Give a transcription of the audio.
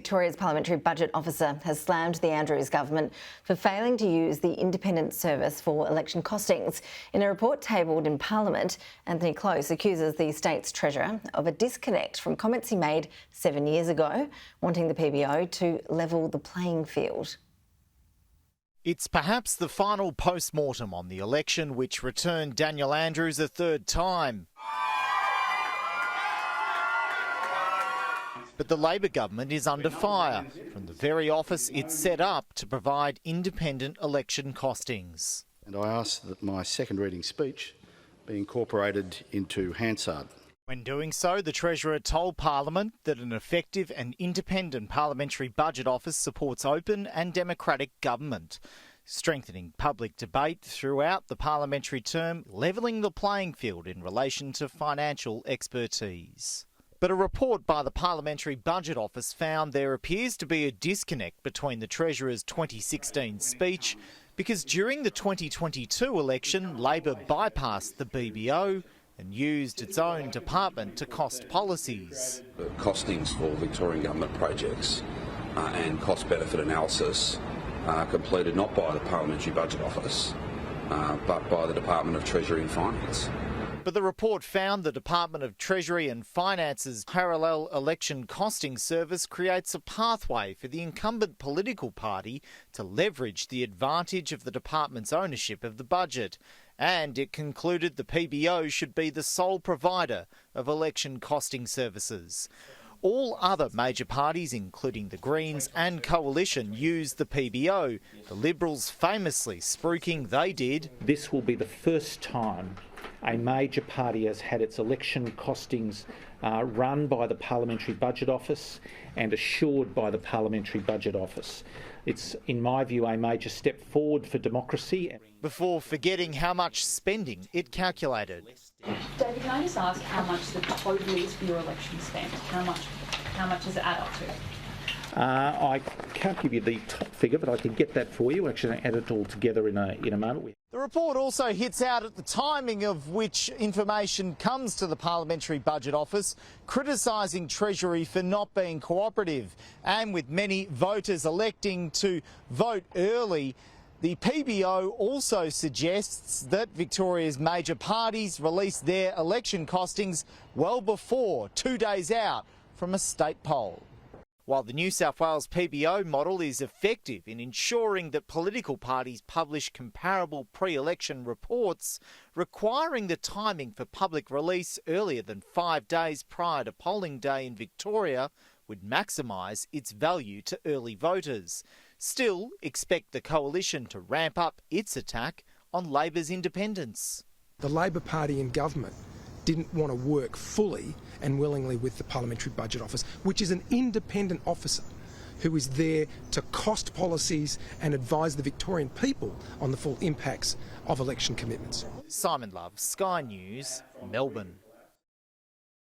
Victoria's Parliamentary Budget Officer has slammed the Andrews government for failing to use the independent service for election costings. In a report tabled in Parliament, Anthony Close accuses the state's treasurer of a disconnect from comments he made 7 years ago, wanting the PBO to level the playing field. It's perhaps the final post-mortem on the election which returned Daniel Andrews a third time. But the Labor government is under fire from the very office it's set up to provide independent election costings. And I ask that my second reading speech be incorporated into Hansard. When doing so, the Treasurer told Parliament that an effective and independent Parliamentary Budget Office supports open and democratic government, strengthening public debate throughout the parliamentary term, levelling the playing field in relation to financial expertise. But a report by the Parliamentary Budget Office found there appears to be a disconnect between the Treasurer's 2016 speech, because during the 2022 election, Labor bypassed the BBO and used its own department to cost policies. The costings for Victorian government projects and cost-benefit analysis are completed not by the Parliamentary Budget Office, but by the Department of Treasury and Finance. But the report found the Department of Treasury and Finance's parallel election costing service creates a pathway for the incumbent political party to leverage the advantage of the department's ownership of the budget. And it concluded the PBO should be the sole provider of election costing services. All other major parties, including the Greens and Coalition, use the PBO, the Liberals famously spruiking they did. This will be the first time a major party has had its election costings run by the Parliamentary Budget Office and assured by the Parliamentary Budget Office. It's, in my view, a major step forward for democracy. Before forgetting how much spending it calculated. David, can I just ask how much the total is for your election spend? How much does it add up to? I can't give you the top figure, but I can get that for you. Actually, add it all together in a moment. The report also hits out at the timing of which information comes to the Parliamentary Budget Office, criticising Treasury for not being cooperative. And with many voters electing to vote early, the PBO also suggests that Victoria's major parties release their election costings well before, 2 days out from a state poll. While the New South Wales PBO model is effective in ensuring that political parties publish comparable pre-election reports, requiring the timing for public release earlier than 5 days prior to polling day in Victoria would maximise its value to early voters. Still, expect the Coalition to ramp up its attack on Labor's independence. The Labor Party in government didn't want to work fully and willingly with the Parliamentary Budget Office, which is an independent officer who is there to cost policies and advise the Victorian people on the full impacts of election commitments. Simon Love, Sky News, Melbourne.